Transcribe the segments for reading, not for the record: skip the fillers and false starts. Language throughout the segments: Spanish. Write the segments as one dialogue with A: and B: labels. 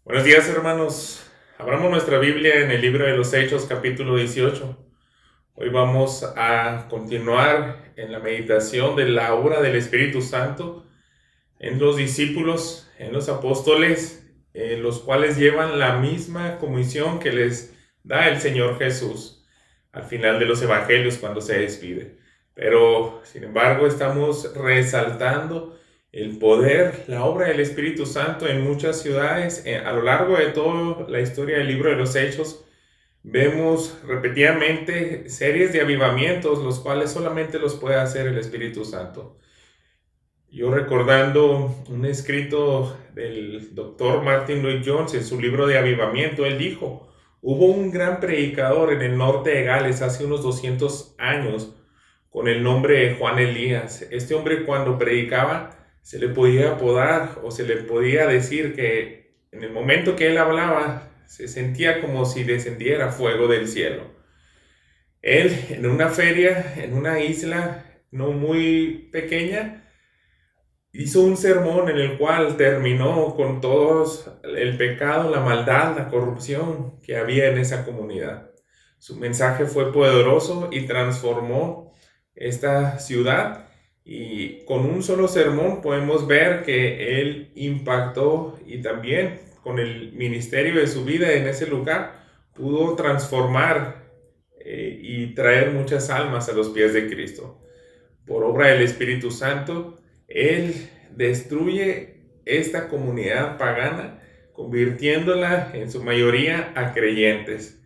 A: Buenos días, hermanos. Abramos nuestra Biblia en el libro de los Hechos, capítulo 18. Hoy vamos a continuar en la meditación de la obra del Espíritu Santo en los discípulos, en los apóstoles, los cuales llevan la misma comisión que les da el Señor Jesús al final de los evangelios cuando se despide. Pero, sin embargo, estamos resaltando el poder, la obra del Espíritu Santo en muchas ciudades. A lo largo de toda la historia del libro de los Hechos, vemos repetidamente series de avivamientos, los cuales solamente los puede hacer el Espíritu Santo. Yo recordando un escrito del doctor Martin Lloyd-Jones en su libro de avivamiento, él dijo: hubo un gran predicador en el norte de Gales hace unos 200 años con el nombre de Juan Elías. Este hombre, cuando predicaba, se le podía apodar o se le podía decir que en el momento que él hablaba se sentía como si descendiera fuego del cielo. Él, en una feria, en una isla no muy pequeña, hizo un sermón en el cual terminó con todos el pecado, la maldad, la corrupción que había en esa comunidad. Su mensaje fue poderoso y transformó esta ciudad, y con un solo sermón podemos ver que él impactó, y también con el ministerio de su vida en ese lugar pudo transformar y traer muchas almas a los pies de Cristo. Por obra del Espíritu Santo, él destruye esta comunidad pagana, convirtiéndola en su mayoría a creyentes.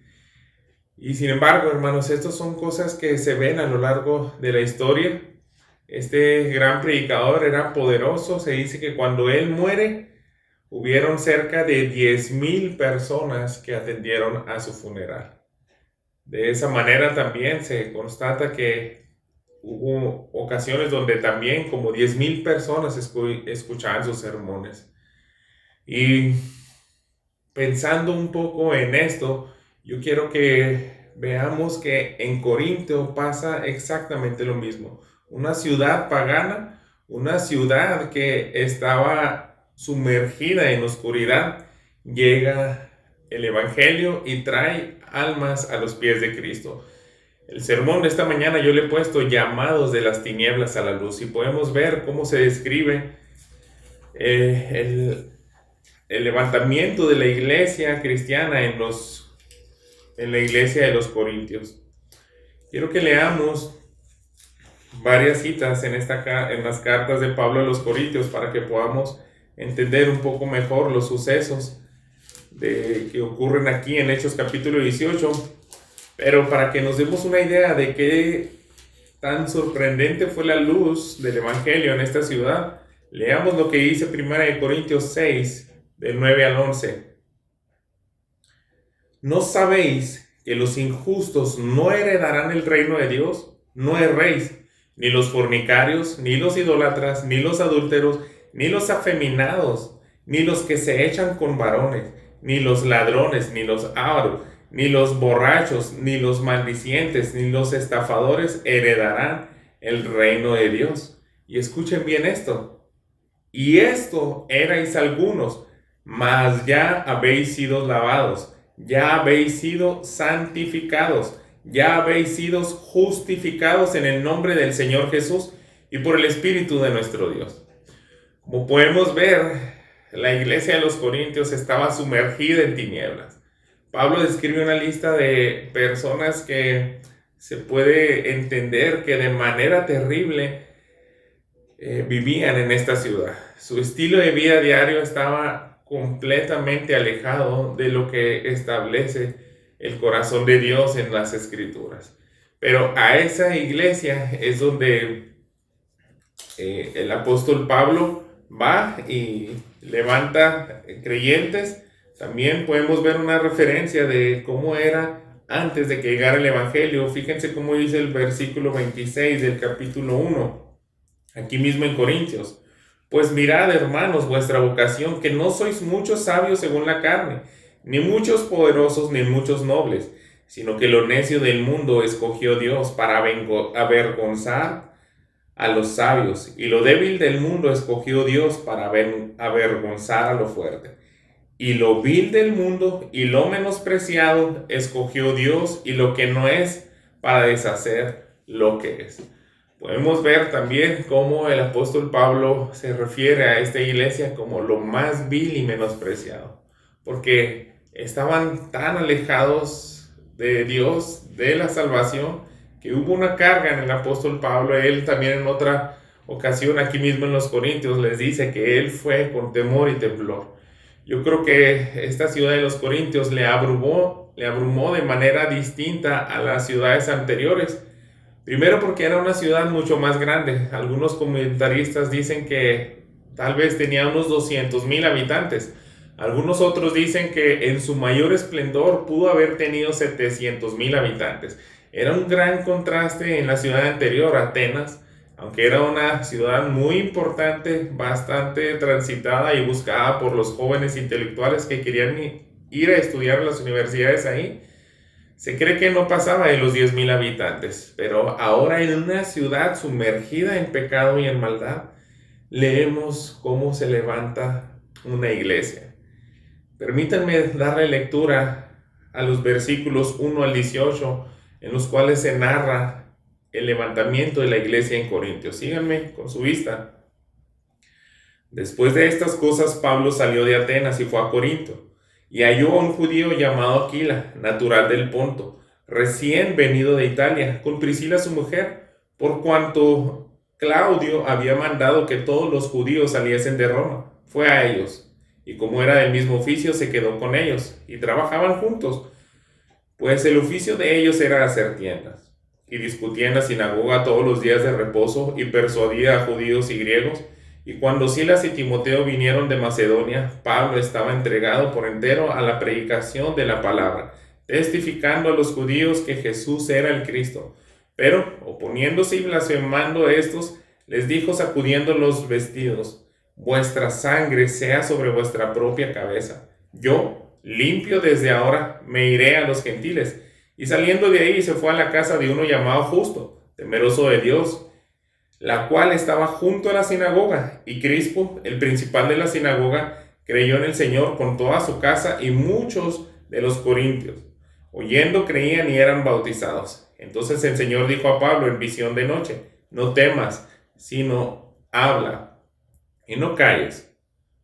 A: Y sin embargo, hermanos, estas son cosas que se ven a lo largo de la historia. Este gran predicador era poderoso. Se dice que cuando él muere, hubieron cerca de 10,000 personas que atendieron a su funeral. De esa manera también se constata que hubo ocasiones donde también como 10,000 personas escuchaban sus sermones. Y pensando un poco en esto, yo quiero que veamos que en Corintio pasa exactamente lo mismo. Una ciudad pagana, una ciudad que estaba sumergida en oscuridad, llega el Evangelio y trae almas a los pies de Cristo. El sermón de esta mañana yo le he puesto llamados de las tinieblas a la luz, y podemos ver cómo se describe eh, el, el levantamiento de la iglesia cristiana en la iglesia de los Corintios. Quiero que leamos varias citas en las cartas de Pablo a los Corintios para que podamos entender un poco mejor los sucesos que ocurren aquí en Hechos capítulo 18. Pero para que nos demos una idea de qué tan sorprendente fue la luz del Evangelio en esta ciudad, leamos lo que dice 1 Corintios 6, del 9 al 11. ¿No sabéis que los injustos no heredarán el reino de Dios? No erréis, ni los fornicarios, ni los idólatras, ni los adúlteros, ni los afeminados, ni los que se echan con varones, ni los ladrones, ni los ávaros, ni los borrachos, ni los maldicientes, ni los estafadores heredarán el reino de Dios. Y escuchen bien esto. Y esto erais algunos, mas ya habéis sido lavados, ya habéis sido santificados, ya habéis sido justificados en el nombre del Señor Jesús y por el Espíritu de nuestro Dios. Como podemos ver, la iglesia de los Corintios estaba sumergida en tinieblas. Pablo describe una lista de personas que se puede entender que de manera terrible vivían en esta ciudad. Su estilo de vida diario estaba completamente alejado de lo que establece el corazón de Dios en las Escrituras. Pero a esa iglesia es donde el apóstol Pablo va y levanta creyentes. También podemos ver una referencia de cómo era antes de que llegara el Evangelio. Fíjense cómo dice el versículo 26 del capítulo 1, aquí mismo en Corintios. Pues mirad, hermanos, vuestra vocación, que no sois muchos sabios según la carne, ni muchos poderosos, ni muchos nobles, sino que lo necio del mundo escogió Dios para avergonzar a los sabios, y lo débil del mundo escogió Dios para avergonzar a lo fuerte. y lo vil del mundo y lo menospreciado escogió Dios y lo que no es para deshacer lo que es. Podemos ver también cómo el apóstol Pablo se refiere a esta iglesia como lo más vil y menospreciado, porque estaban tan alejados de Dios, de la salvación, que hubo una carga en el apóstol Pablo. Él también en otra ocasión, aquí mismo en los Corintios, les dice que él fue con temor y temblor. Yo creo que esta ciudad de los Corintios le abrumó de manera distinta a las ciudades anteriores. Primero porque era una ciudad mucho más grande. Algunos comentaristas dicen que tal vez tenía unos 200,000 habitantes. Algunos otros dicen que en su mayor esplendor pudo haber tenido 700,000 habitantes. Era un gran contraste en la ciudad anterior, Atenas, aunque era una ciudad muy importante, bastante transitada y buscada por los jóvenes intelectuales que querían ir a estudiar en las universidades ahí. Se cree que no pasaba de los 10,000 habitantes, pero ahora en una ciudad sumergida en pecado y en maldad, leemos cómo se levanta una iglesia. Permítanme darle lectura a los versículos 1 al 18, en los cuales se narra el levantamiento de la iglesia en Corintios. Síganme con su vista. Después de estas cosas, Pablo salió de Atenas y fue a Corinto. Y halló a un judío llamado Aquila, natural del Ponto, recién venido de Italia, con Priscila su mujer, por cuanto Claudio había mandado que todos los judíos saliesen de Roma. Fue a ellos, y como era del mismo oficio, se quedó con ellos, y trabajaban juntos, pues el oficio de ellos era hacer tiendas. Y discutía en la sinagoga todos los días de reposo, y persuadía a judíos y griegos. Y cuando Silas y Timoteo vinieron de Macedonia, Pablo estaba entregado por entero a la predicación de la palabra, testificando a los judíos que Jesús era el Cristo. Pero, oponiéndose y blasfemando estos, les dijo sacudiendo los vestidos: vuestra sangre sea sobre vuestra propia cabeza. Yo, limpio desde ahora, me iré a los gentiles. Y saliendo de ahí se fue a la casa de uno llamado Justo, temeroso de Dios, la cual estaba junto a la sinagoga, y Crispo, el principal de la sinagoga, creyó en el Señor con toda su casa, y muchos de los corintios, oyendo, creían y eran bautizados. Entonces el Señor dijo a Pablo en visión de noche: no temas, sino habla, y no calles,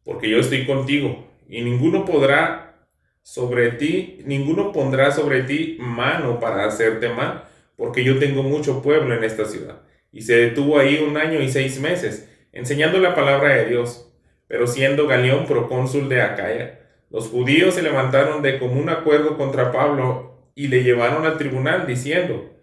A: porque yo estoy contigo, y ninguno pondrá sobre ti mano para hacerte mal, porque yo tengo mucho pueblo en esta ciudad. Y se detuvo ahí 1 año y 6 meses, enseñando la palabra de Dios. Pero siendo Galión procónsul de Acaya, los judíos se levantaron de común acuerdo contra Pablo y le llevaron al tribunal, diciendo: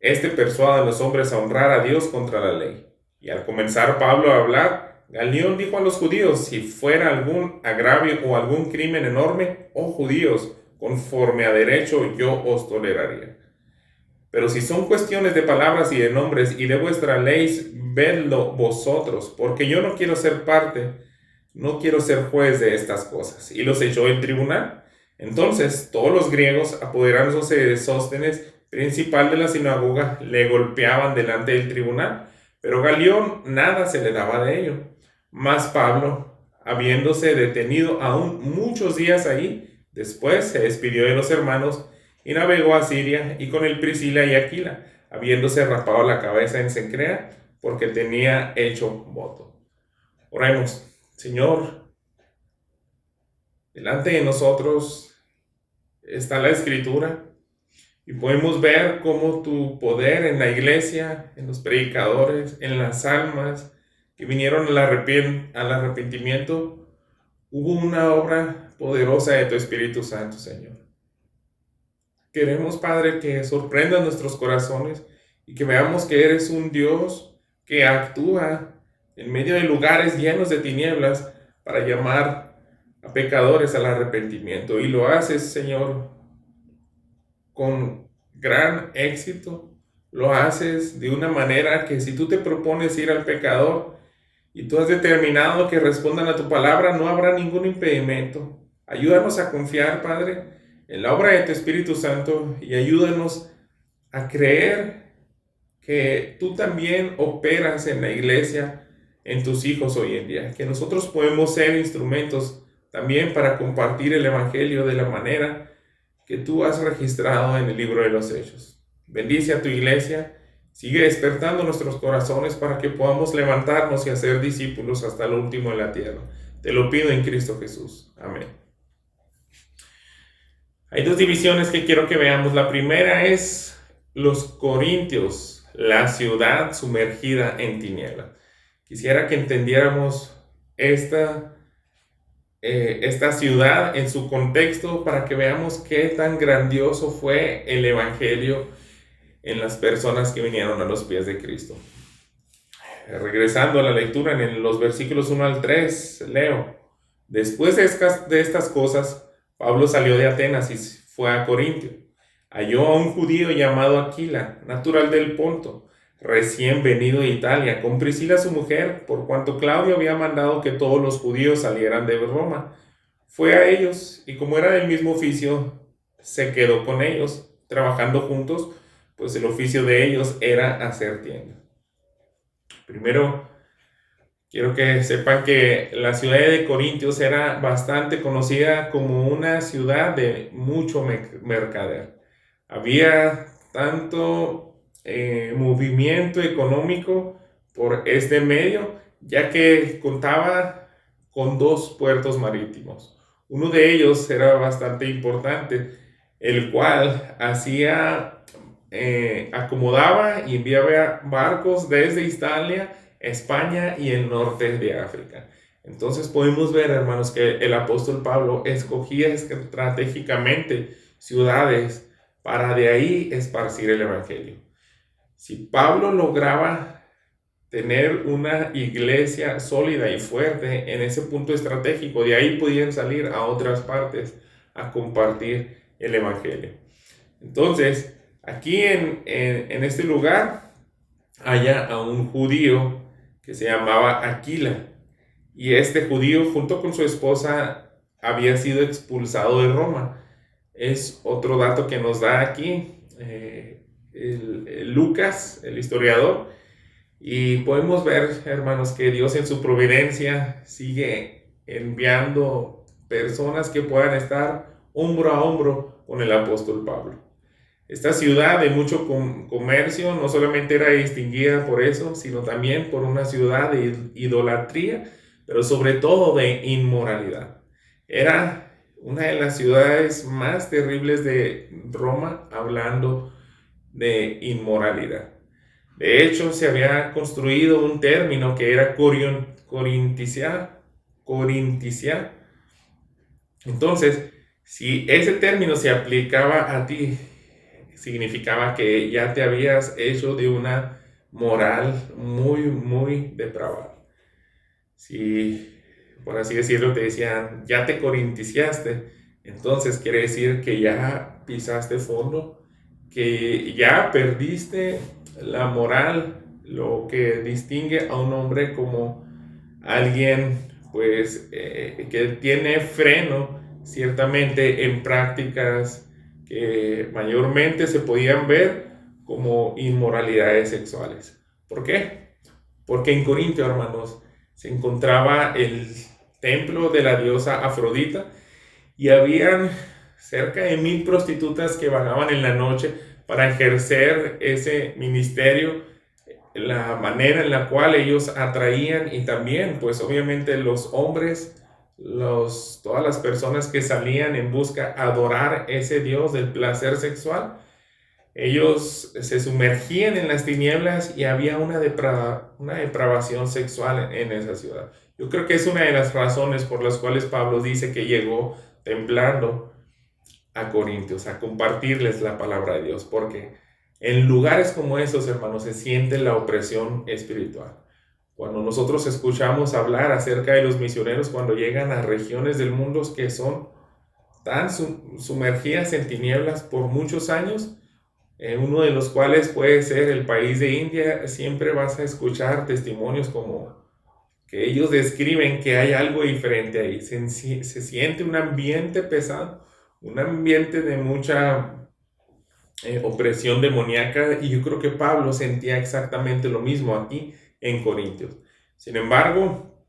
A: este persuade a los hombres a honrar a Dios contra la ley. Y al comenzar Pablo a hablar, Galión dijo a los judíos: si fuera algún agravio o algún crimen enorme, oh judíos, conforme a derecho yo os toleraría. Pero si son cuestiones de palabras y de nombres y de vuestra ley, vedlo vosotros, porque yo no quiero ser juez de estas cosas. Y los echó en tribunal. Entonces todos los griegos, apoderándose de Sóstenes, principal de la sinagoga, le golpeaban delante del tribunal, pero Galión nada se le daba de ello. Mas Pablo, habiéndose detenido aún muchos días ahí, después se despidió de los hermanos y navegó a Siria, y con él Priscila y Aquila, habiéndose rapado la cabeza en Cencrea, porque tenía hecho voto. Oremos. Señor, delante de nosotros está la Escritura, y podemos ver cómo tu poder en la iglesia, en los predicadores, en las almas que vinieron al arrepentimiento, hubo una obra poderosa de tu Espíritu Santo, Señor. Queremos, Padre, que sorprendas nuestros corazones y que veamos que eres un Dios que actúa en medio de lugares llenos de tinieblas para llamar a pecadores al arrepentimiento. Y lo haces, Señor, con gran éxito. Lo haces de una manera que si tú te propones ir al pecador y tú has determinado que respondan a tu palabra, no habrá ningún impedimento. Ayúdanos a confiar, Padre, en la obra de tu Espíritu Santo, y ayúdanos a creer que tú también operas en la iglesia, en tus hijos hoy en día, que nosotros podemos ser instrumentos también para compartir el Evangelio de la manera que tú has registrado en el libro de los Hechos. Bendice a tu iglesia, sigue despertando nuestros corazones para que podamos levantarnos y hacer discípulos hasta lo último de la tierra. Te lo pido en Cristo Jesús. Amén. Hay dos divisiones que quiero que veamos. La primera es los Corintios, la ciudad sumergida en tinieblas. Quisiera que entendiéramos esta ciudad en su contexto para que veamos qué tan grandioso fue el Evangelio en las personas que vinieron a los pies de Cristo. Regresando a la lectura en los versículos 1 al 3, leo: Después de estas cosas, Pablo salió de Atenas y fue a Corintio. Halló a un judío llamado Aquila, natural del Ponto, recién venido de Italia, con Priscila su mujer, por cuanto Claudio había mandado que todos los judíos salieran de Roma. Fue a ellos, y como era del mismo oficio, se quedó con ellos, trabajando juntos, pues el oficio de ellos era hacer tiendas. Primero, quiero que sepan que la ciudad de Corintios era bastante conocida como una ciudad de mucho mercader. Había tanto movimiento económico por este medio, ya que contaba con 2 puertos marítimos. Uno de ellos era bastante importante, el cual acomodaba y enviaba barcos desde Italia, España y el norte de África. Entonces podemos ver, hermanos, que el apóstol Pablo escogía estratégicamente ciudades para de ahí esparcir el evangelio. Si Pablo lograba tener una iglesia sólida y fuerte en ese punto estratégico, de ahí podían salir a otras partes a compartir el evangelio. Entonces, aquí en este lugar haya a un judío que se llamaba Aquila, y este judío junto con su esposa había sido expulsado de Roma. Es otro dato que nos da aquí Lucas, el historiador, y podemos ver, hermanos, que Dios en su providencia sigue enviando personas que puedan estar hombro a hombro con el apóstol Pablo. Esta ciudad de mucho comercio no solamente era distinguida por eso, sino también por una ciudad de idolatría, pero sobre todo de inmoralidad. Era una de las ciudades más terribles de Roma, hablando de inmoralidad. De hecho, se había construido un término que era corinticiar. Entonces, si ese término se aplicaba a ti, significaba que ya te habías hecho de una moral muy, muy depravada. Si, por así decirlo, te decían, ya te corinticiaste, entonces quiere decir que ya pisaste fondo, que ya perdiste la moral, lo que distingue a un hombre como alguien, pues, que tiene freno, ciertamente, en prácticas que mayormente se podían ver como inmoralidades sexuales. ¿Por qué? Porque en Corintio, hermanos, se encontraba el templo de la diosa Afrodita y habían cerca de 1000 prostitutas que vagaban en la noche para ejercer ese ministerio, la manera en la cual ellos atraían, y también, pues obviamente los hombres, todas las personas que salían en busca de adorar ese Dios del placer sexual, ellos se sumergían en las tinieblas y había una depravación sexual en esa ciudad. Yo creo que es una de las razones por las cuales Pablo dice que llegó temblando a Corintios a compartirles la palabra de Dios, porque en lugares como esos, hermanos, se siente la opresión espiritual. Cuando nosotros escuchamos hablar acerca de los misioneros cuando llegan a regiones del mundo que son tan sumergidas en tinieblas por muchos años, uno de los cuales puede ser el país de India, siempre vas a escuchar testimonios como que ellos describen que hay algo diferente ahí. Se siente un ambiente pesado, un ambiente de mucha opresión demoníaca, y yo creo que Pablo sentía exactamente lo mismo aquí en Corintios. Sin embargo,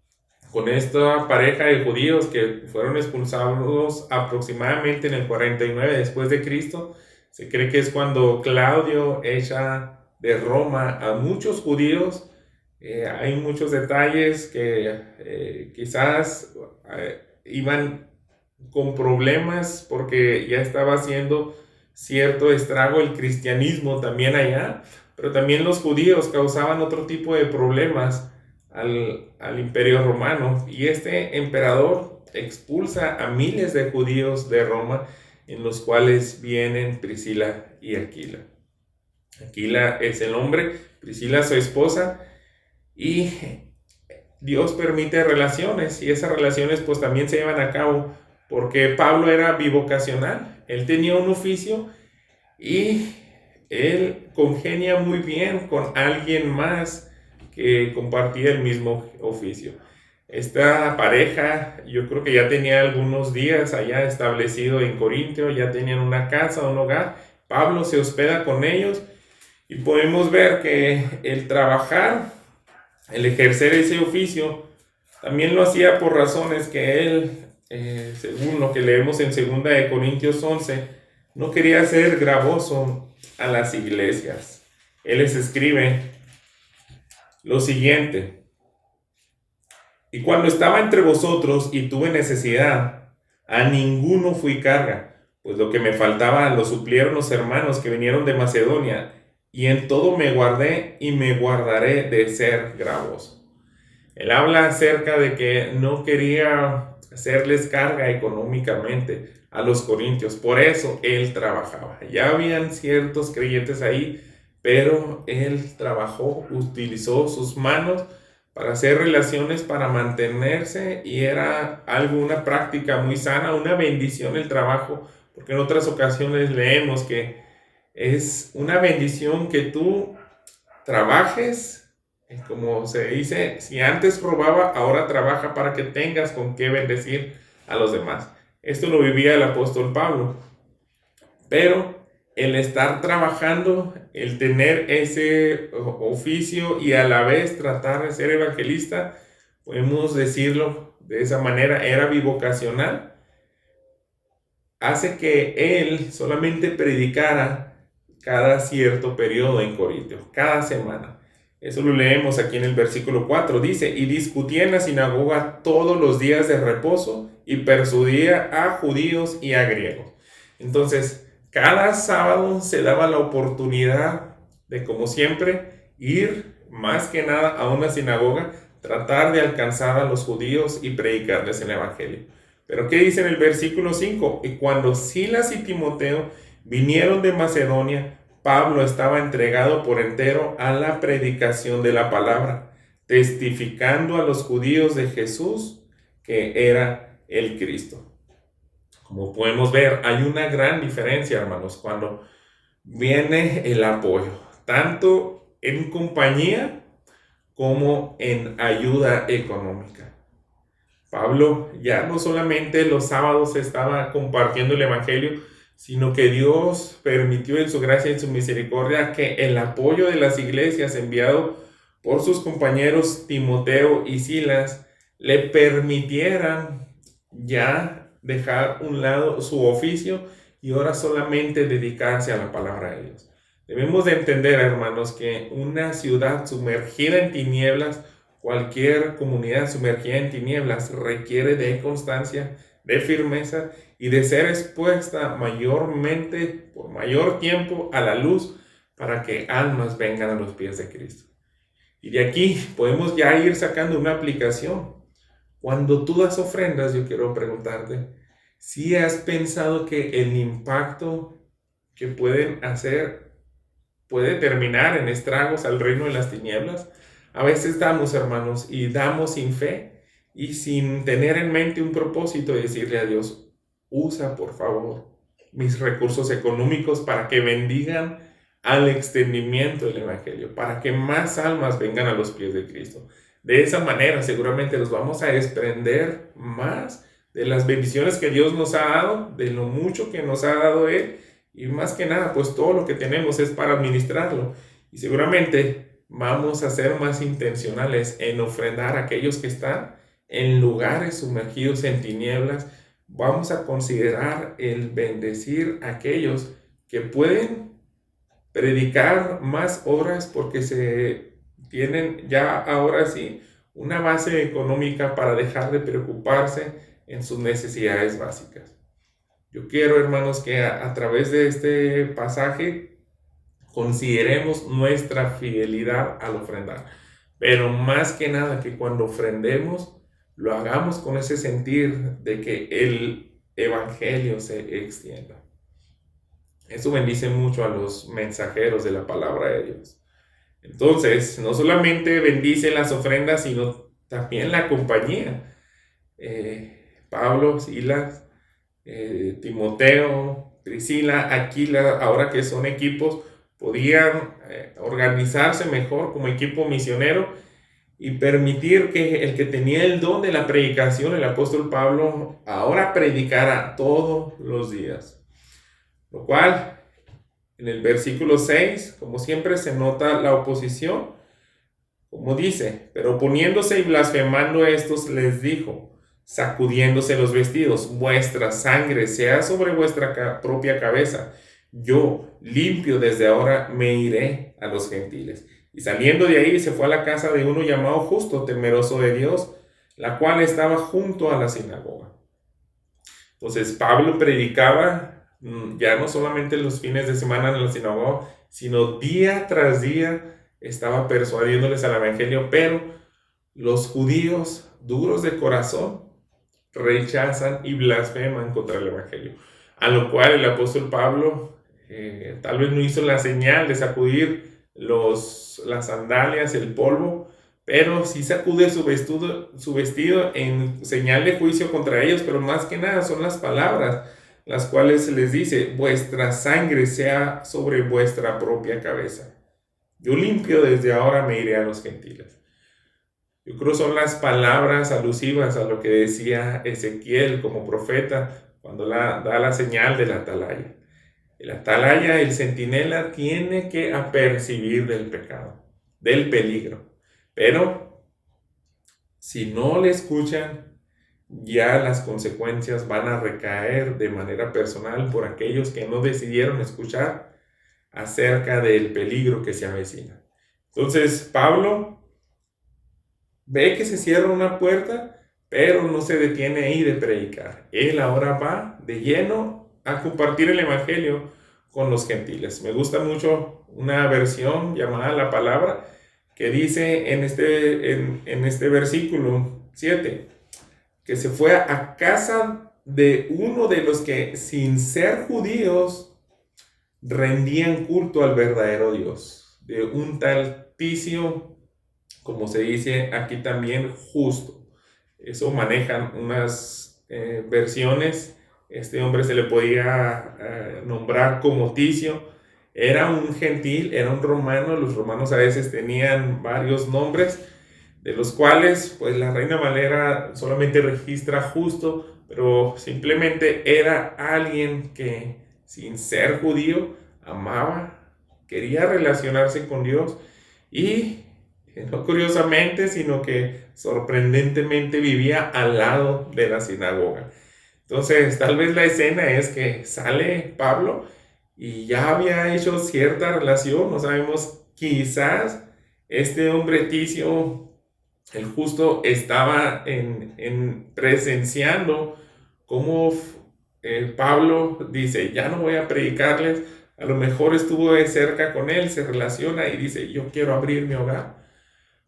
A: con esta pareja de judíos que fueron expulsados aproximadamente en el 49 después de Cristo. Se cree que es cuando Claudio echa de Roma a muchos judíos. Hay muchos detalles que quizás iban con problemas porque ya estaba haciendo cierto estrago el cristianismo también allá, pero también los judíos causaban otro tipo de problemas al imperio romano, y este emperador expulsa a miles de judíos de Roma, en los cuales vienen Priscila y Aquila. Aquila es el hombre, Priscila su esposa, y Dios permite relaciones, y esas relaciones pues también se llevan a cabo porque Pablo era bivocacional. Él tenía un oficio y él congenia muy bien con alguien más que compartía el mismo oficio. Esta pareja, yo creo que ya tenía algunos días allá establecido en Corintio, ya tenían una casa, un hogar. Pablo se hospeda con ellos y podemos ver que el trabajar, el ejercer ese oficio, también lo hacía por razones que él, según lo que leemos en 2 Corintios 11, no quería ser gravoso a las iglesias. Él les escribe lo siguiente: y cuando estaba entre vosotros y tuve necesidad, a ninguno fui carga, pues lo que me faltaba lo suplieron los hermanos que vinieron de Macedonia, y en todo me guardé y me guardaré de ser gravoso. Él habla acerca de que no quería hacerles carga económicamente a los corintios, por eso él trabajaba. Ya habían ciertos creyentes ahí, pero él trabajó, utilizó sus manos para hacer relaciones, para mantenerse, y era una práctica muy sana, una bendición el trabajo, porque en otras ocasiones leemos que es una bendición que tú trabajes. Como se dice, si antes robaba, ahora trabaja para que tengas con qué bendecir a los demás. Esto lo vivía el apóstol Pablo. Pero el estar trabajando, el tener ese oficio y a la vez tratar de ser evangelista, podemos decirlo de esa manera, era bivocacional, hace que él solamente predicara cada cierto periodo en Corintios, cada semana. Eso lo leemos aquí en el versículo 4. Dice, y discutía en la sinagoga todos los días de reposo y persuadía a judíos y a griegos. Entonces, cada sábado se daba la oportunidad de, como siempre, ir más que nada a una sinagoga, tratar de alcanzar a los judíos y predicarles el evangelio. Pero ¿qué dice en el versículo 5? Y cuando Silas y Timoteo vinieron de Macedonia, Pablo estaba entregado por entero a la predicación de la palabra, testificando a los judíos de Jesús que era el Cristo. Como podemos ver, hay una gran diferencia, hermanos, cuando viene el apoyo, tanto en compañía como en ayuda económica. Pablo ya no solamente los sábados estaba compartiendo el evangelio, sino que Dios permitió en su gracia y en su misericordia que el apoyo de las iglesias enviado por sus compañeros Timoteo y Silas le permitieran ya dejar un lado su oficio y ahora solamente dedicarse a la palabra de Dios. Debemos de entender, hermanos, que una ciudad sumergida en tinieblas, cualquier comunidad sumergida en tinieblas, requiere de constancia, de firmeza y de ser expuesta mayormente, por mayor tiempo, a la luz, para que almas vengan a los pies de Cristo. Y de aquí podemos ya ir sacando una aplicación. Cuando tú das ofrendas, yo quiero preguntarte, ¿si has pensado que el impacto que pueden hacer puede terminar en estragos al reino de las tinieblas? A veces damos, hermanos, y damos sin fe y sin tener en mente un propósito de decirle a Dios, usa por favor mis recursos económicos para que bendigan al extendimiento del evangelio, para que más almas vengan a los pies de Cristo. De esa manera seguramente nos vamos a desprender más de las bendiciones que Dios nos ha dado, de lo mucho que nos ha dado Él, y más que nada, pues todo lo que tenemos es para administrarlo. Y seguramente vamos a ser más intencionales en ofrendar a aquellos que están en lugares sumergidos en tinieblas, vamos a considerar el bendecir a aquellos que pueden predicar más horas porque se tienen ya ahora sí una base económica para dejar de preocuparse en sus necesidades básicas. Yo quiero, hermanos, que a través de este pasaje consideremos nuestra fidelidad al ofrendar, pero más que nada que cuando ofrendemos lo hagamos con ese sentir de que el evangelio se extienda. Eso bendice mucho a los mensajeros de la palabra de Dios. Entonces, no solamente bendice las ofrendas, sino también la compañía. Pablo, Silas, Timoteo, Priscila, Aquila, ahora que son equipos, podían organizarse mejor como equipo misionero y permitir que el que tenía el don de la predicación, el apóstol Pablo, ahora predicara todos los días. Lo cual, en el versículo 6, como siempre, se nota la oposición, como dice, pero oponiéndose y blasfemando estos les dijo, sacudiéndose los vestidos, vuestra sangre sea sobre vuestra propia cabeza. Yo, limpio desde ahora, me iré a los gentiles. Y saliendo de ahí se fue a la casa de uno llamado Justo, temeroso de Dios, la cual estaba junto a la sinagoga. Entonces Pablo predicaba ya no solamente los fines de semana en la sinagoga, sino día tras día estaba persuadiéndoles al evangelio, pero los judíos duros de corazón rechazan y blasfeman contra el evangelio. A lo cual el apóstol Pablo tal vez no hizo la señal de sacudir las sandalias, el polvo, pero sí sacude su vestido en señal de juicio contra ellos, pero más que nada son las palabras, las cuales les dice, vuestra sangre sea sobre vuestra propia cabeza. Yo limpio desde ahora me iré a los gentiles. Yo creo son las palabras alusivas a lo que decía Ezequiel como profeta cuando da la señal de la atalaya. El atalaya, el centinela, tiene que apercibir del pecado, del peligro. Pero si no le escuchan, ya las consecuencias van a recaer de manera personal por aquellos que no decidieron escuchar acerca del peligro que se avecina. Entonces Pablo ve que se cierra una puerta, pero no se detiene ahí de predicar. Él ahora va de lleno a compartir el evangelio con los gentiles. Me gusta mucho una versión llamada La Palabra que dice en este versículo 7 que se fue a casa de uno de los que sin ser judíos rendían culto al verdadero Dios, de un tal Ticio, como se dice aquí también, Justo. Eso manejan unas versiones. Este hombre se le podía nombrar como Ticio. Era un gentil, era un romano. Los romanos a veces tenían varios nombres, de los cuales pues la Reina Valera solamente registra Justo, pero simplemente era alguien que sin ser judío amaba, quería relacionarse con Dios y no curiosamente, sino que sorprendentemente vivía al lado de la sinagoga. Entonces, tal vez la escena es que sale Pablo y ya había hecho cierta relación, no sabemos, quizás este hombre Ticio, el Justo, estaba presenciando cómo Pablo dice, ya no voy a predicarles, a lo mejor estuvo de cerca con él, se relaciona y dice, yo quiero abrir mi hogar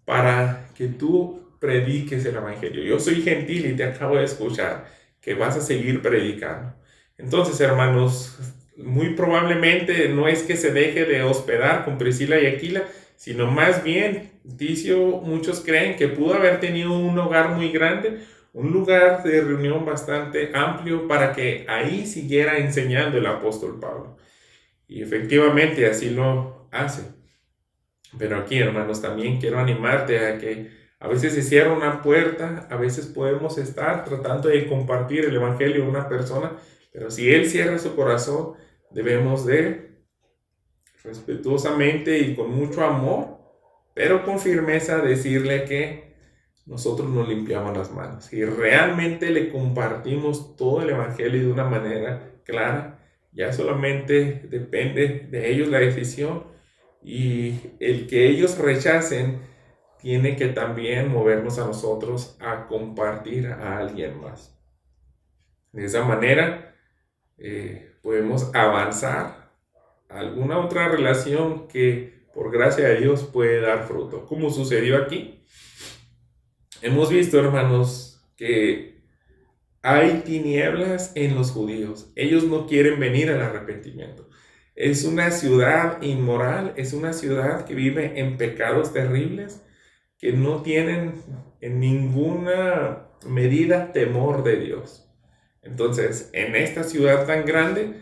A: para que tú prediques el evangelio. Yo soy gentil y te acabo de escuchar que vas a seguir predicando. Entonces, hermanos, muy probablemente no es que se deje de hospedar con Priscila y Aquila, sino más bien, Ticio, muchos creen que pudo haber tenido un hogar muy grande, un lugar de reunión bastante amplio para que ahí siguiera enseñando el apóstol Pablo. Y efectivamente así lo hace. Pero aquí, hermanos, también quiero animarte a que a veces se cierra una puerta, a veces podemos estar tratando de compartir el evangelio a una persona, pero si él cierra su corazón, debemos de respetuosamente y con mucho amor, pero con firmeza decirle que nosotros nos limpiamos las manos. Si realmente le compartimos todo el Evangelio de una manera clara, ya solamente depende de ellos la decisión, y el que ellos rechacen tiene que también movernos a nosotros a compartir a alguien más. De esa manera podemos avanzar a alguna otra relación que por gracia de Dios puede dar fruto, como sucedió aquí. Hemos visto, hermanos, que hay tinieblas en los judíos. Ellos no quieren venir al arrepentimiento. Es una ciudad inmoral, es una ciudad que vive en pecados terribles, que no tienen en ninguna medida temor de Dios. Entonces, en esta ciudad tan grande,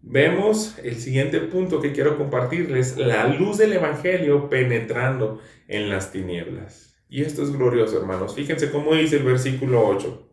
A: vemos el siguiente punto que quiero compartirles: la luz del Evangelio penetrando en las tinieblas. Y esto es glorioso, hermanos. Fíjense cómo dice el versículo 8.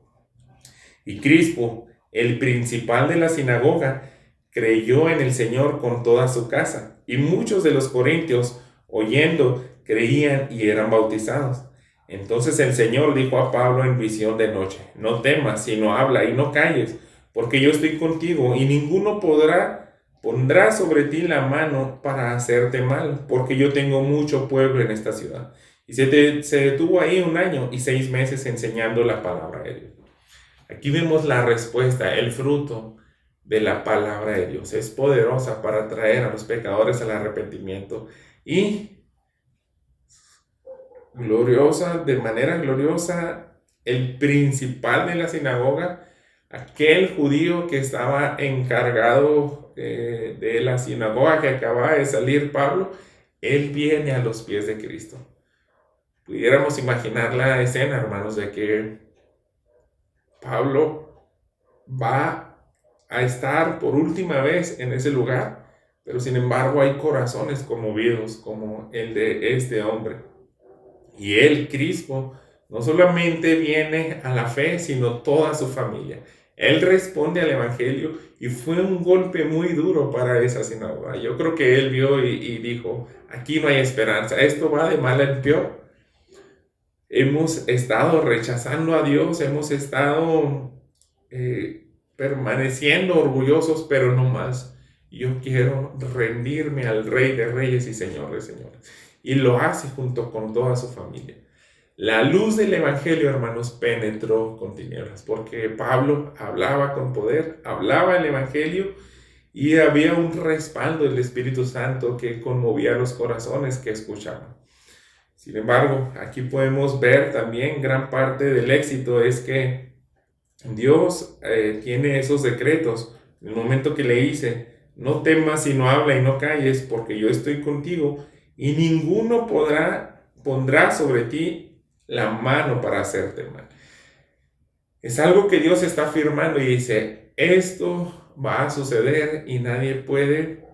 A: Y Crispo, el principal de la sinagoga, creyó en el Señor con toda su casa, y muchos de los corintios, oyendo, creían y eran bautizados. Entonces el Señor dijo a Pablo en visión de noche: no temas, sino habla y no calles, porque yo estoy contigo, y ninguno pondrá sobre ti la mano para hacerte mal, porque yo tengo mucho pueblo en esta ciudad. Y se detuvo ahí 1 año y 6 meses enseñando la palabra de Dios. Aquí vemos la respuesta, el fruto de la palabra de Dios. Es poderosa para traer a los pecadores al arrepentimiento, y gloriosa, de manera gloriosa, el principal de la sinagoga, aquel judío que estaba encargado de la sinagoga, que acababa de salir Pablo, él viene a los pies de Cristo. Pudiéramos imaginar la escena, hermanos, de que Pablo va a estar por última vez en ese lugar, pero sin embargo hay corazones conmovidos como el de este hombre. Y él, Crispo, no solamente viene a la fe, sino toda su familia. Él responde al Evangelio, y fue un golpe muy duro para esa sinagoga. Yo creo que él vio y dijo: aquí no hay esperanza, esto va de mal en peor. Hemos estado rechazando a Dios, hemos estado permaneciendo orgullosos, pero no más. Yo quiero rendirme al Rey de Reyes y Señor de Señores. Y lo hace junto con toda su familia. La luz del Evangelio, hermanos, penetró con tinieblas, porque Pablo hablaba con poder, hablaba el Evangelio, y había un respaldo del Espíritu Santo que conmovía los corazones que escuchaban. Sin embargo, aquí podemos ver también gran parte del éxito es que Dios tiene esos decretos. En el momento que le dice: no temas, sino habla y no calles, porque yo estoy contigo, y ninguno pondrá sobre ti la mano para hacerte mal. Es algo que Dios está afirmando y dice: esto va a suceder y nadie puede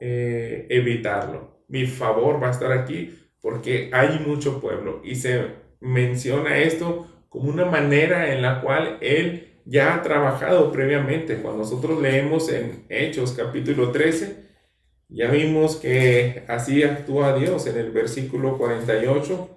A: evitarlo. Mi favor va a estar aquí porque hay mucho pueblo. Y se menciona esto como una manera en la cual Él ya ha trabajado previamente. Cuando nosotros leemos en Hechos capítulo 13, ya vimos que así actúa Dios. En el versículo 48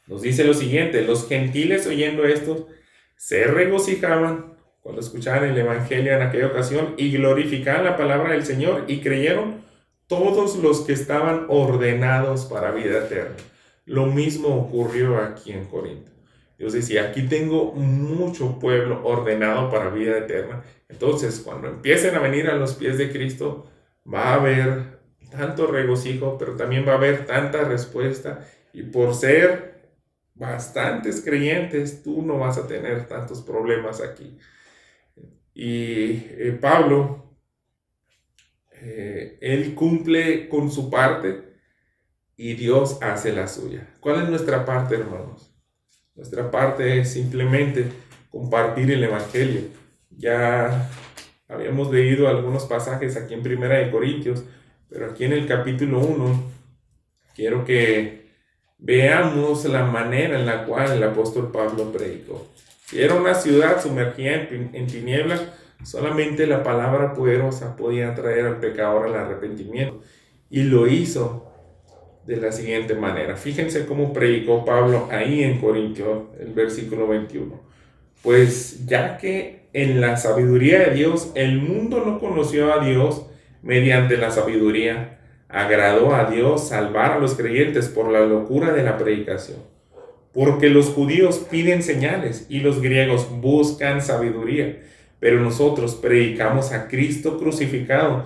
A: nos dice lo siguiente: los gentiles, oyendo esto, se regocijaban cuando escuchaban el Evangelio en aquella ocasión, y glorificaban la palabra del Señor, y creyeron todos los que estaban ordenados para vida eterna. Lo mismo ocurrió aquí en Corinto. Dios decía: aquí tengo mucho pueblo ordenado para vida eterna. Entonces, cuando empiecen a venir a los pies de Cristo, va a haber tanto regocijo, pero también va a haber tanta respuesta. Y por ser bastantes creyentes, tú no vas a tener tantos problemas aquí. Y Pablo, él cumple con su parte y Dios hace la suya. ¿Cuál es nuestra parte, hermanos? Nuestra parte es simplemente compartir el Evangelio. Ya habíamos leído algunos pasajes aquí en Primera de Corintios, pero aquí en el capítulo 1 quiero que veamos la manera en la cual el apóstol Pablo predicó. Si era una ciudad sumergida en tinieblas, solamente la palabra poderosa podía traer al pecador al arrepentimiento. Y lo hizo de la siguiente manera. Fíjense cómo predicó Pablo ahí en Corintios, el versículo 21. Pues ya que en la sabiduría de Dios el mundo no conoció a Dios mediante la sabiduría, agradó a Dios salvar a los creyentes por la locura de la predicación. Porque los judíos piden señales y los griegos buscan sabiduría, pero nosotros predicamos a Cristo crucificado,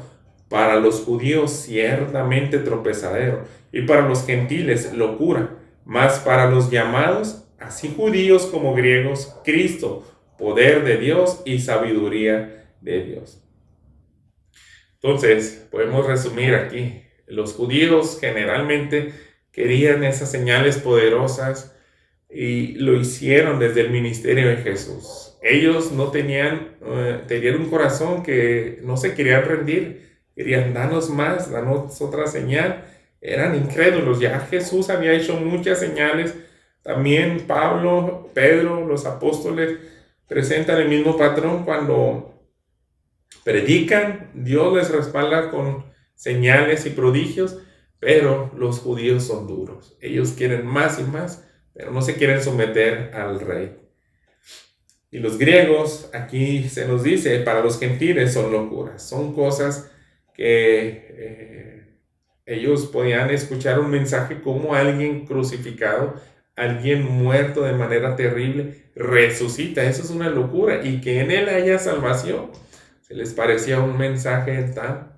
A: para los judíos ciertamente tropezadero, y para los gentiles locura, mas para los llamados, así judíos como griegos, Cristo, poder de Dios y sabiduría de Dios. Entonces, podemos resumir aquí. Los judíos generalmente querían esas señales poderosas y lo hicieron desde el ministerio de Jesús. Ellos no tenían un corazón que no se querían rendir. Querían, danos más, danos otra señal. Eran incrédulos. Ya Jesús había hecho muchas señales. También Pablo, Pedro, los apóstoles presentan el mismo patrón cuando predican. Dios les respalda con señales y prodigios, pero los judíos son duros. Ellos quieren más y más, pero no se quieren someter al rey. Y los griegos, aquí se nos dice, para los gentiles son locuras. Son cosas que ellos podían escuchar un mensaje como alguien crucificado, alguien muerto de manera terrible, resucita. Eso es una locura. Y que en él haya salvación, se les parecía un mensaje tan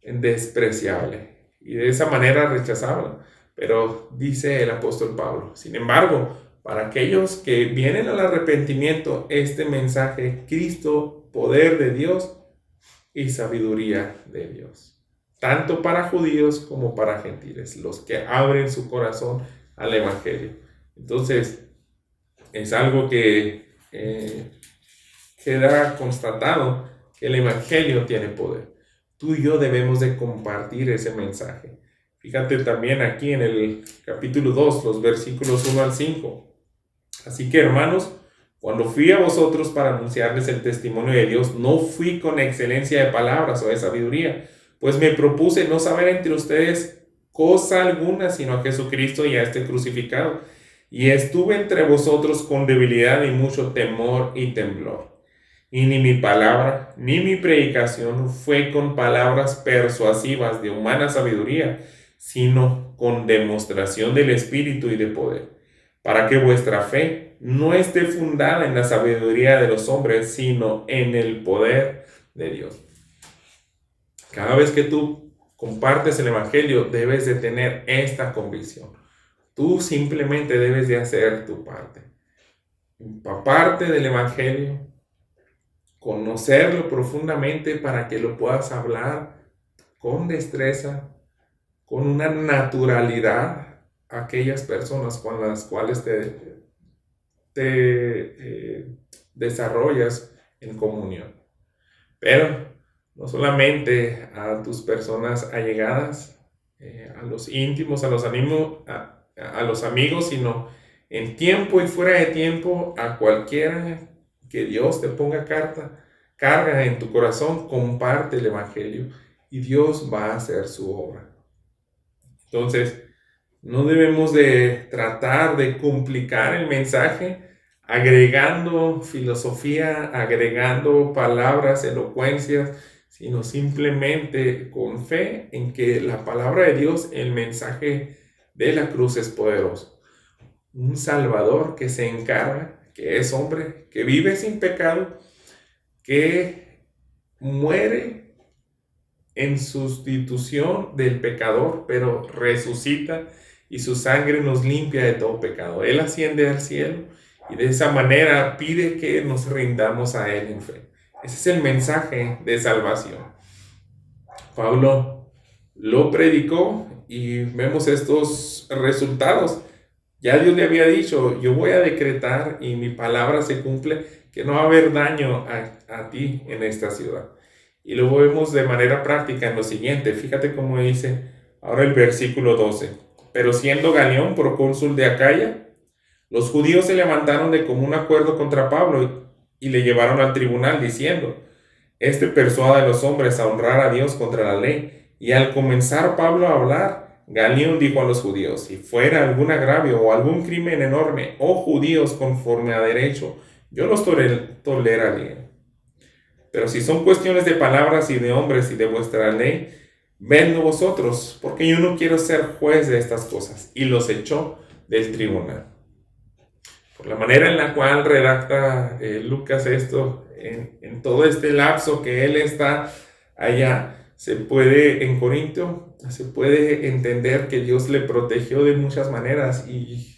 A: despreciable. Y de esa manera rechazaban. Pero dice el apóstol Pablo, sin embargo, para aquellos que vienen al arrepentimiento, este mensaje, Cristo, poder de Dios y sabiduría de Dios. Tanto para judíos como para gentiles, los que abren su corazón al evangelio. Entonces, es algo que queda constatado, que el evangelio tiene poder. Tú y yo debemos de compartir ese mensaje. Fíjate también aquí en el capítulo 2, los versículos 1 al 5. Así que, hermanos, cuando fui a vosotros para anunciarles el testimonio de Dios, no fui con excelencia de palabras o de sabiduría, pues me propuse no saber entre ustedes cosa alguna, sino a Jesucristo y a este crucificado. Y estuve entre vosotros con debilidad y mucho temor y temblor. Y ni mi palabra, ni mi predicación fue con palabras persuasivas de humana sabiduría, sino con demostración del Espíritu y de poder, para que vuestra fe no esté fundada en la sabiduría de los hombres, sino en el poder de Dios. Cada vez que tú compartes el evangelio, debes de tener esta convicción. Tú simplemente debes de hacer tu parte. Empaparte del evangelio, conocerlo profundamente para que lo puedas hablar con destreza, con una naturalidad a aquellas personas con las cuales te desarrollas en comunión. Pero no solamente a tus personas allegadas, a los íntimos, a los amigos, sino en tiempo y fuera de tiempo, a cualquiera que Dios te ponga carga en tu corazón, comparte el evangelio y Dios va a hacer su obra. Entonces, no debemos de tratar de complicar el mensaje agregando filosofía, agregando palabras, elocuencias, sino simplemente con fe en que la palabra de Dios, el mensaje de la cruz es poderoso. Un Salvador que se encarga, que es hombre, que vive sin pecado, que muere en sustitución del pecador, pero resucita y su sangre nos limpia de todo pecado. Él asciende al cielo y de esa manera pide que nos rindamos a Él en fe. Ese es el mensaje de salvación. Pablo lo predicó y vemos estos resultados. Ya Dios le había dicho, yo voy a decretar y mi palabra se cumple, que no va a haber daño a ti en esta ciudad. Y lo vemos de manera práctica en lo siguiente. Fíjate cómo dice ahora el versículo 12. Pero siendo Galión procónsul de Acaya, los judíos se levantaron de común acuerdo contra Pablo y le llevaron al tribunal diciendo, este persuade a los hombres a honrar a Dios contra la ley. Y al comenzar Pablo a hablar, Galión dijo a los judíos: si fuera algún agravio o algún crimen enorme, oh judíos, conforme a derecho, yo los toleraría. Pero si son cuestiones de palabras y de hombres y de vuestra ley, vedlo vosotros, porque yo no quiero ser juez de estas cosas. Y los echó del tribunal. Por la manera en la cual redacta Lucas esto, en todo este lapso que él está allá, en Corinto, se puede entender que Dios le protegió de muchas maneras, y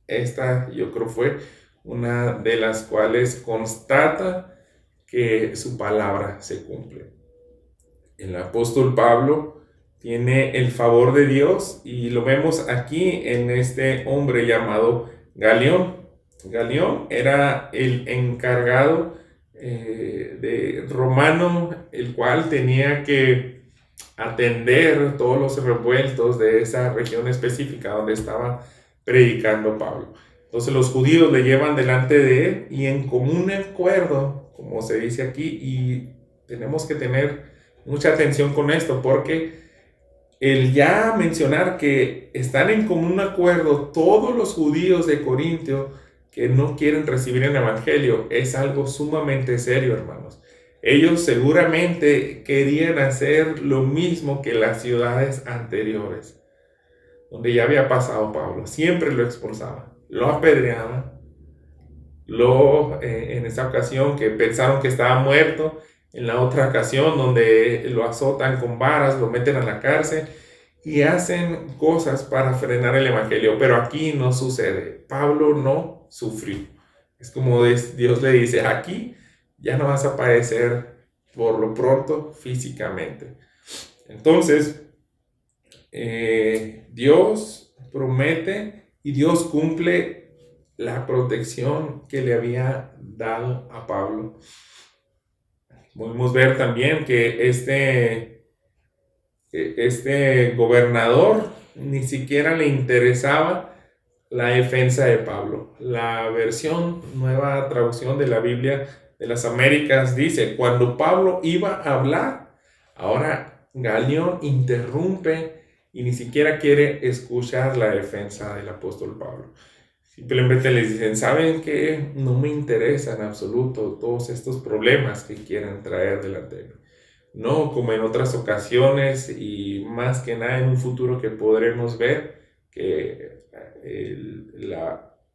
A: esta yo creo fue una de las cuales constata que su palabra se cumple. El apóstol Pablo tiene el favor de Dios, y lo vemos aquí en este hombre llamado Galión. Galión era el encargado de romano, el cual tenía que atender todos los revueltos de esa región específica donde estaba predicando Pablo. Entonces los judíos le llevan delante de él, y en común acuerdo, como se dice aquí, y tenemos que tener mucha atención con esto, porque el ya mencionar que están en común acuerdo todos los judíos de Corintio que no quieren recibir el evangelio es algo sumamente serio, hermanos. Ellos seguramente querían hacer lo mismo que las ciudades anteriores, donde ya había pasado Pablo. Siempre lo expulsaban, lo apedreaban. En esa ocasión que pensaron que estaba muerto, en la otra ocasión donde lo azotan con varas, lo meten a la cárcel y hacen cosas para frenar el evangelio. Pero aquí no sucede. Pablo no sufrió. Es como Dios le dice: aquí ya no vas a padecer por lo pronto físicamente. Entonces, Dios promete y Dios cumple la protección que le había dado a Pablo. Podemos ver también que este gobernador ni siquiera le interesaba la defensa de Pablo. La versión Nueva Traducción de la Biblia de las Américas dice: cuando Pablo iba a hablar, ahora Galión interrumpe y ni siquiera quiere escuchar la defensa del apóstol Pablo. Simplemente les dicen: ¿saben qué? No me interesa en absoluto todos estos problemas que quieran traer delante de mí. No como en otras ocasiones, y más que nada en un futuro que podremos ver, que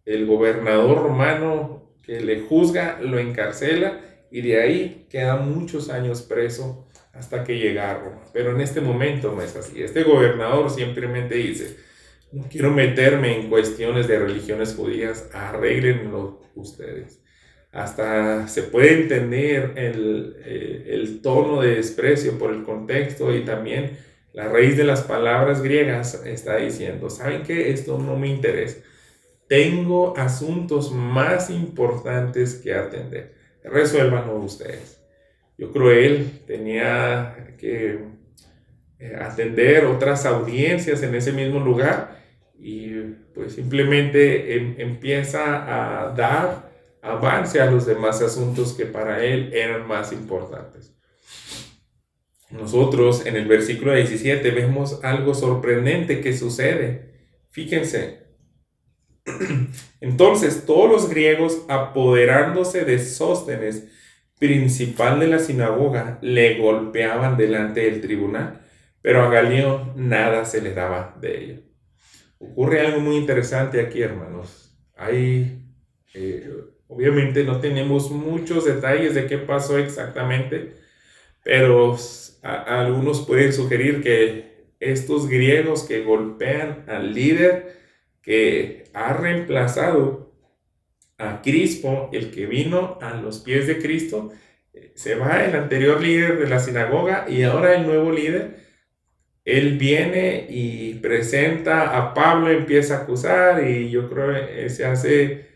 A: el gobernador romano que le juzga lo encarcela, y de ahí queda muchos años preso hasta que llega a Roma. Pero en este momento no es así. Este gobernador simplemente dice: no quiero meterme en cuestiones de religiones judías, arréglenlo ustedes. Hasta se puede entender el tono de desprecio por el contexto, y también la raíz de las palabras griegas está diciendo: ¿saben qué? Esto no me interesa. Tengo asuntos más importantes que atender. Resuélvanlo ustedes. Yo creo que él tenía que atender otras audiencias en ese mismo lugar, y pues simplemente empieza a dar avance a los demás asuntos que para él eran más importantes. Nosotros en el versículo 17 vemos algo sorprendente que sucede. Fíjense. Entonces todos los griegos, apoderándose de Sóstenes, principal de la sinagoga, le golpeaban delante del tribunal, pero a Galión nada se le daba de ello. Ocurre algo muy interesante aquí, hermanos. Obviamente no tenemos muchos detalles de qué pasó exactamente, pero algunos pueden sugerir que estos griegos que golpean al líder que ha reemplazado a Crispo, el que vino a los pies de Cristo, se va el anterior líder de la sinagoga, y ahora el nuevo líder, él viene y presenta a Pablo, empieza a acusar, y yo creo que se hace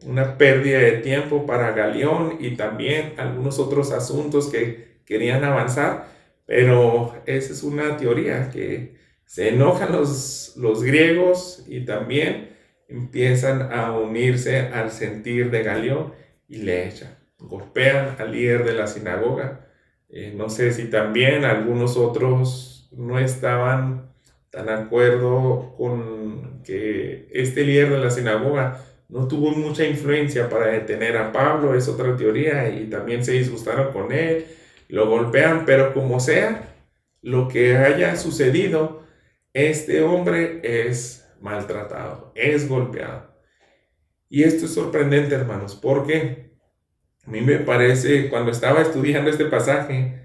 A: una pérdida de tiempo para Galión y también algunos otros asuntos que querían avanzar. Pero esa es una teoría, que se enojan los griegos y también empiezan a unirse al sentir de Galión y le echan, golpean al líder de la sinagoga. No sé si también algunos otros no estaban tan de acuerdo con que este líder de la sinagoga no tuvo mucha influencia para detener a Pablo, es otra teoría, y también se disgustaron con él, lo golpean, pero como sea, lo que haya sucedido, este hombre es maltratado, es golpeado. Y esto es sorprendente, hermanos, porque a mí me parece, cuando estaba estudiando este pasaje,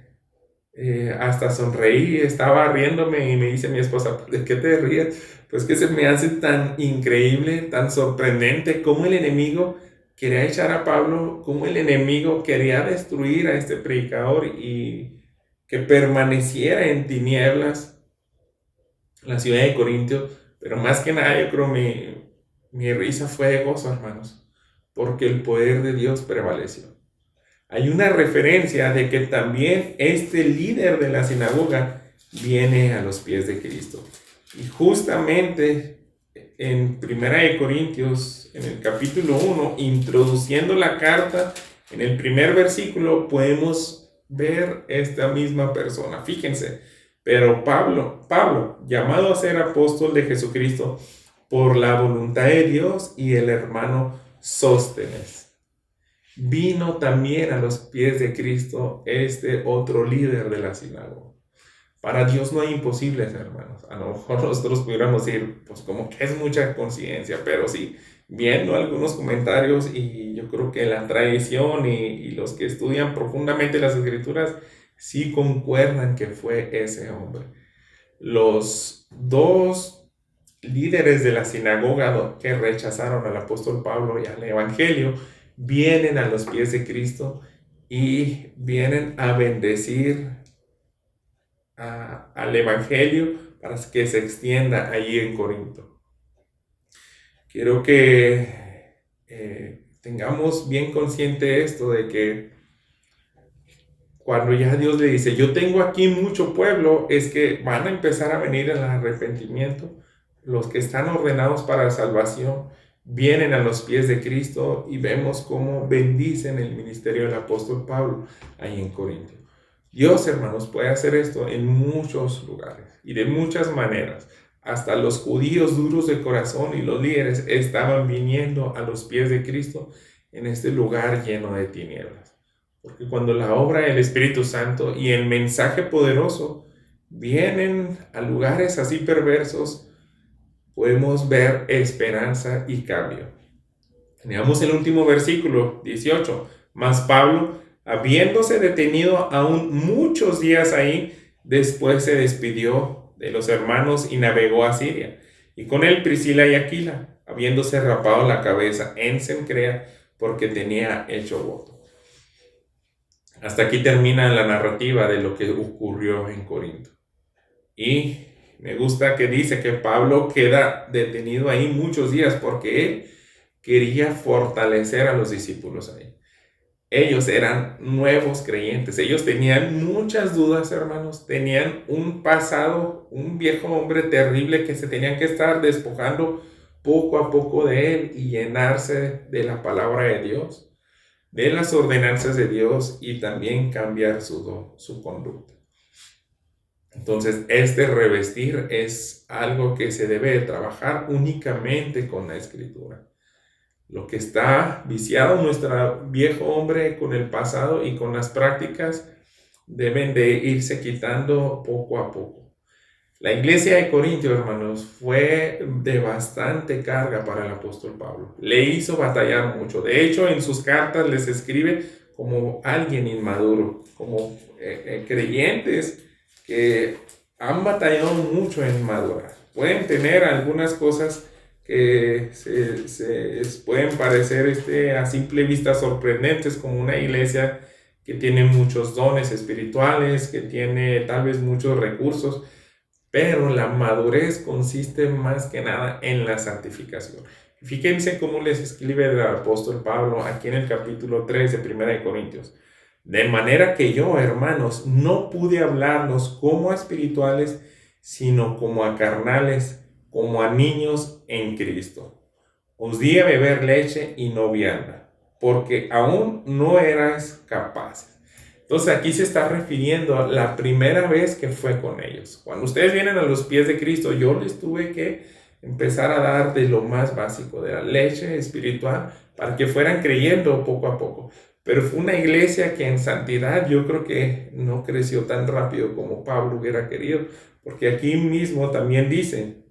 A: hasta sonreí, estaba riéndome y me dice mi esposa, ¿de qué te ríes? Pues que se me hace tan increíble, tan sorprendente cómo el enemigo quería echar a Pablo, cómo el enemigo quería destruir a este predicador y que permaneciera en tinieblas la ciudad de Corintio. Pero más que nada yo creo mi risa fue de gozo, hermanos, porque el poder de Dios prevaleció. Hay una referencia de que también este líder de la sinagoga viene a los pies de Cristo. Y justamente en Primera de Corintios, en el capítulo 1, introduciendo la carta, en el primer versículo podemos ver esta misma persona. Fíjense, pero Pablo, llamado a ser apóstol de Jesucristo por la voluntad de Dios, y el hermano Sóstenes. Vino también a los pies de Cristo este otro líder de la sinagoga. Para Dios no hay imposibles, hermanos. A lo mejor nosotros pudiéramos decir, pues como que es mucha coincidencia, pero sí, viendo algunos comentarios, y yo creo que la tradición y los que estudian profundamente las escrituras, sí concuerdan que fue ese hombre. Los dos líderes de la sinagoga que rechazaron al apóstol Pablo y al evangelio, vienen a los pies de Cristo y vienen a bendecir al evangelio para que se extienda allí en Corinto. Quiero que tengamos bien consciente esto de que cuando ya Dios le dice, yo tengo aquí mucho pueblo, es que van a empezar a venir al arrepentimiento. Los que están ordenados para la salvación vienen a los pies de Cristo, y vemos cómo bendicen el ministerio del apóstol Pablo ahí en Corinto. Dios, hermanos, puede hacer esto en muchos lugares y de muchas maneras. Hasta los judíos duros de corazón y los líderes estaban viniendo a los pies de Cristo en este lugar lleno de tinieblas. Porque cuando la obra del Espíritu Santo y el mensaje poderoso vienen a lugares así perversos, podemos ver esperanza y cambio. Veamos el último versículo, 18. Mas Pablo, habiéndose detenido aún muchos días ahí, después se despidió de los hermanos y navegó a Siria. Y con él Priscila y Aquila, habiéndose rapado la cabeza en Cencrea, porque tenía hecho voto. Hasta aquí termina la narrativa de lo que ocurrió en Corinto. Y me gusta que dice que Pablo queda detenido ahí muchos días porque él quería fortalecer a los discípulos ahí. Ellos eran nuevos creyentes, ellos tenían muchas dudas, hermanos, tenían un pasado, un viejo hombre terrible que se tenían que estar despojando poco a poco de él y llenarse de la palabra de Dios, de las ordenanzas de Dios, y también cambiar su conducta. Entonces, este revestir es algo que se debe trabajar únicamente con la Escritura. Lo que está viciado nuestro viejo hombre con el pasado y con las prácticas deben de irse quitando poco a poco. La iglesia de Corintio, hermanos, fue de bastante carga para el apóstol Pablo. Le hizo batallar mucho. De hecho, en sus cartas les escribe como alguien inmaduro, como creyentes que han batallado mucho en madurar. Pueden tener algunas cosas que se pueden parecer a simple vista sorprendentes, como una iglesia que tiene muchos dones espirituales, que tiene tal vez muchos recursos, pero la madurez consiste más que nada en la santificación. Fíjense cómo les escribe el apóstol Pablo aquí en el capítulo 3 de 1 Corintios. De manera que yo, hermanos, no pude hablarlos como a espirituales, sino como a carnales, como a niños en Cristo. Os di a beber leche y no vianda, porque aún no erais capaces. Entonces aquí se está refiriendo a la primera vez que fue con ellos. Cuando ustedes vienen a los pies de Cristo, yo les tuve que empezar a dar de lo más básico, de la leche espiritual, para que fueran creyendo poco a poco. Pero fue una iglesia que en santidad yo creo que no creció tan rápido como Pablo hubiera querido, porque aquí mismo también dice,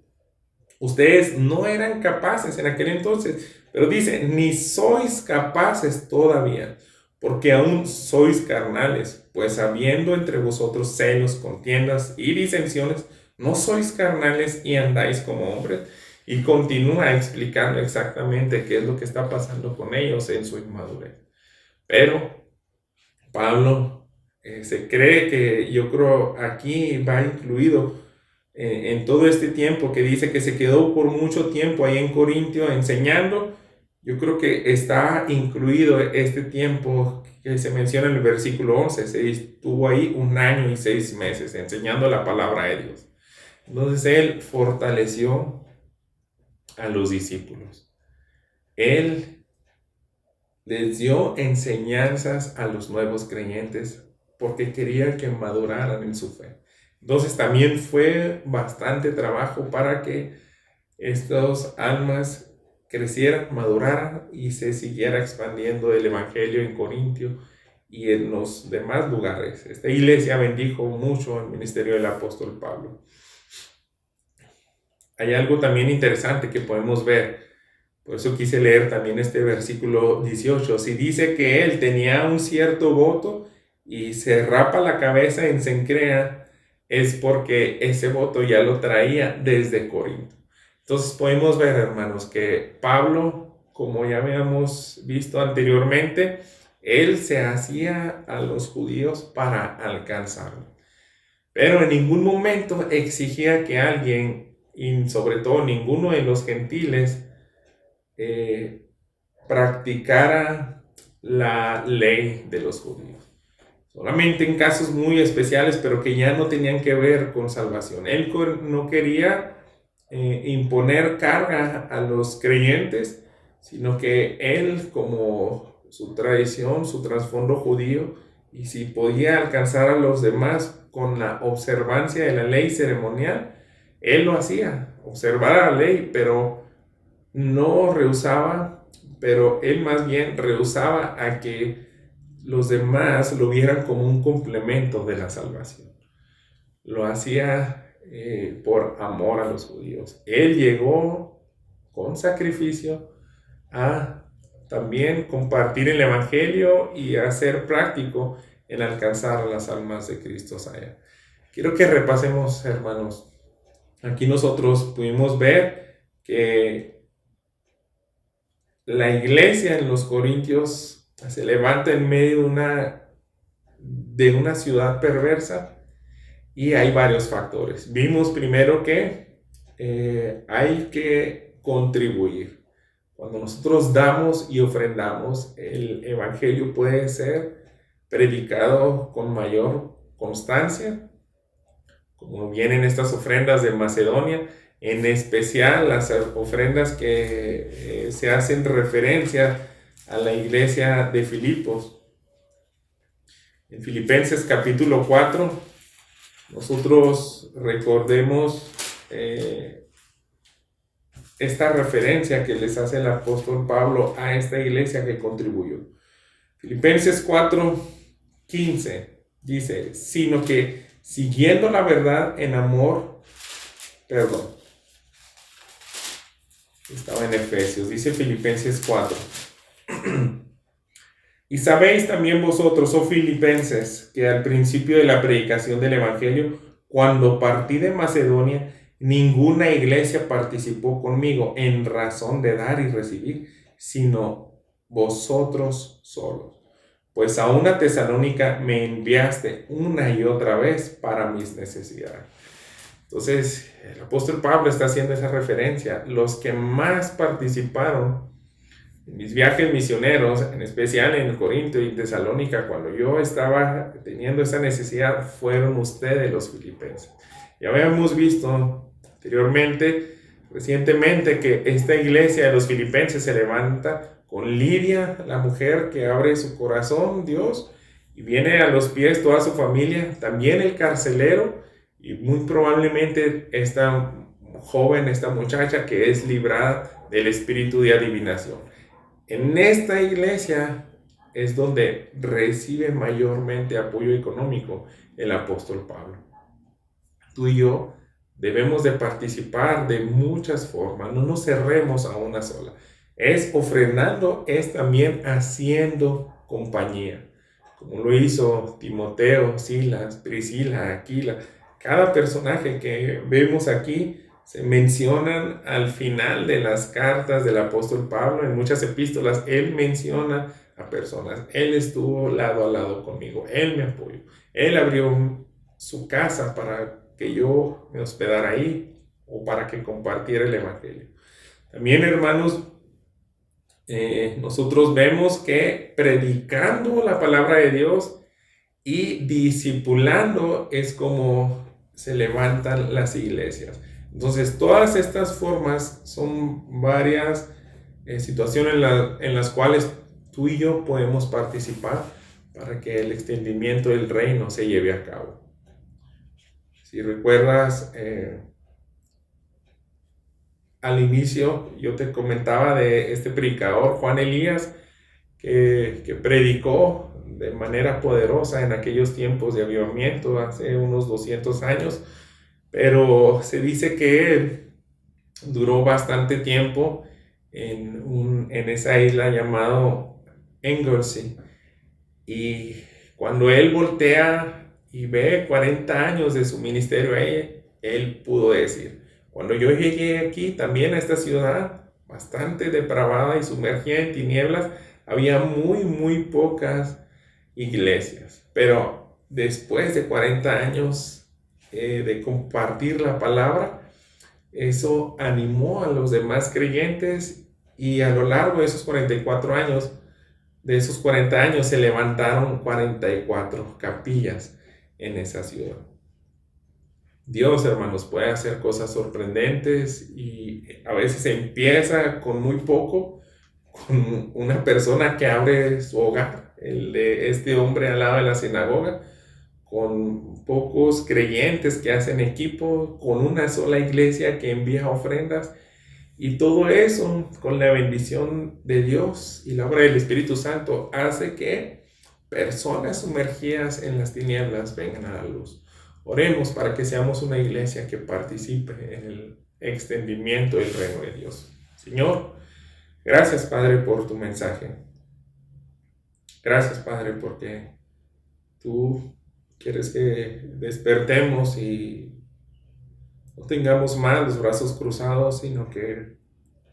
A: ustedes no eran capaces en aquel entonces, pero dice, ni sois capaces todavía, porque aún sois carnales, pues habiendo entre vosotros celos, contiendas y disensiones, no sois carnales y andáis como hombres. Y continúa explicando exactamente qué es lo que está pasando con ellos en su inmadurez. Pero Pablo se cree que, yo creo, aquí va incluido en todo este tiempo que dice que se quedó por mucho tiempo ahí en Corintio enseñando. Yo creo que está incluido este tiempo que se menciona en el versículo 11. Se estuvo ahí 1 año y 6 meses enseñando la palabra de Dios. Entonces él fortaleció a los discípulos. Él les dio enseñanzas a los nuevos creyentes porque quería que maduraran en su fe. Entonces también fue bastante trabajo para que estas almas crecieran, maduraran y se siguiera expandiendo el evangelio en Corintio y en los demás lugares. Esta iglesia bendijo mucho el ministerio del apóstol Pablo. Hay algo también interesante que podemos ver. Por eso quise leer también este versículo 18. Si dice que él tenía un cierto voto y se rapa la cabeza en Cencrea, es porque ese voto ya lo traía desde Corinto. Entonces podemos ver, hermanos, que Pablo, como ya habíamos visto anteriormente, él se hacía a los judíos para alcanzarlo. Pero en ningún momento exigía que alguien, y sobre todo ninguno de los gentiles, practicara la ley de los judíos. Solamente en casos muy especiales, pero que ya no tenían que ver con salvación. Él no quería imponer carga a los creyentes, sino que él, como su tradición, su trasfondo judío, y si podía alcanzar a los demás con la observancia de la ley ceremonial, él lo hacía, observar la ley, pero no rehusaba, pero él más bien rehusaba a que los demás lo vieran como un complemento de la salvación. Lo hacía por amor a los judíos. Él llegó con sacrificio a también compartir el evangelio y a ser práctico en alcanzar las almas de Cristo allá. Quiero que repasemos, hermanos. Aquí nosotros pudimos ver que la iglesia en los Corintios se levanta en medio de una ciudad perversa y hay varios factores. Vimos primero que hay que contribuir. Cuando nosotros damos y ofrendamos, el evangelio puede ser predicado con mayor constancia, como vienen estas ofrendas de Macedonia, en especial las ofrendas que se hacen referencia a la iglesia de Filipos. En Filipenses capítulo 4, nosotros recordemos esta referencia que les hace el apóstol Pablo a esta iglesia que contribuyó. Filipenses 4:15 dice, sino que siguiendo la verdad en amor, estaba en Efesios, dice Filipenses 4. Y sabéis también vosotros, oh filipenses, que al principio de la predicación del evangelio, cuando partí de Macedonia, ninguna iglesia participó conmigo en razón de dar y recibir, sino vosotros solos. Pues a una Tesalónica me enviaste una y otra vez para mis necesidades. Entonces, el apóstol Pablo está haciendo esa referencia. Los que más participaron en mis viajes misioneros, en especial en Corinto y Tesalónica, cuando yo estaba teniendo esa necesidad, fueron ustedes los filipenses. Ya habíamos visto anteriormente, recientemente, que esta iglesia de los filipenses se levanta con Lidia, la mujer que abre su corazón, Dios, y viene a los pies toda su familia, también el carcelero y muy probablemente esta joven, esta muchacha que es librada del espíritu de adivinación. En esta iglesia es donde recibe mayormente apoyo económico el apóstol Pablo. Tú y yo debemos de participar de muchas formas, no nos cerremos a una sola. Es ofrendando, es también haciendo compañía, como lo hizo Timoteo, Silas, Priscila, Aquila. Cada personaje que vemos aquí se mencionan al final de las cartas del apóstol Pablo. En muchas epístolas él menciona a personas. Él estuvo lado a lado conmigo, él me apoyó, él abrió su casa para que yo me hospedara ahí o para que compartiera el evangelio. También, hermanos, nosotros vemos que predicando la palabra de Dios y discipulando es como se levantan las iglesias. Entonces, todas estas formas son varias situaciones en las cuales tú y yo podemos participar para que el extendimiento del reino se lleve a cabo. Si recuerdas, al inicio yo te comentaba de este predicador, Juan Elías, que predicó de manera poderosa en aquellos tiempos de avivamiento, hace unos 200 años, pero se dice que él duró bastante tiempo en esa isla llamado Anglesey, y cuando él voltea y ve 40 años de su ministerio, él pudo decir: cuando yo llegué aquí también a esta ciudad bastante depravada y sumergida en tinieblas, había muy pocas iglesias, pero después de 40 años de compartir la palabra, eso animó a los demás creyentes, y a lo largo de esos 44 años, de esos 40 años, se levantaron 44 capillas en esa ciudad. Dios, hermanos, puede hacer cosas sorprendentes, y a veces empieza con muy poco, con una persona que abre su hogar, el de este hombre al lado de la sinagoga, con pocos creyentes que hacen equipo, con una sola iglesia que envía ofrendas, y todo eso con la bendición de Dios y la obra del Espíritu Santo hace que personas sumergidas en las tinieblas vengan a la luz. Oremos para que seamos una iglesia que participe en el extendimiento del reino de Dios. Señor, gracias, Padre, por tu mensaje. Gracias, Padre, porque tú quieres que despertemos y no tengamos más los brazos cruzados, sino que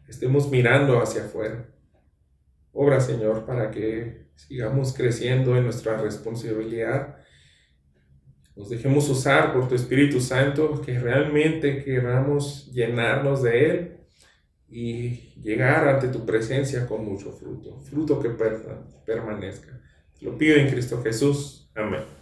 A: estemos mirando hacia afuera. Obra, Señor, para que sigamos creciendo en nuestra responsabilidad. Nos dejemos usar por tu Espíritu Santo, que realmente queramos llenarnos de Él y llegar ante tu presencia con mucho fruto que permanezca. Te lo pido en Cristo Jesús. Amén.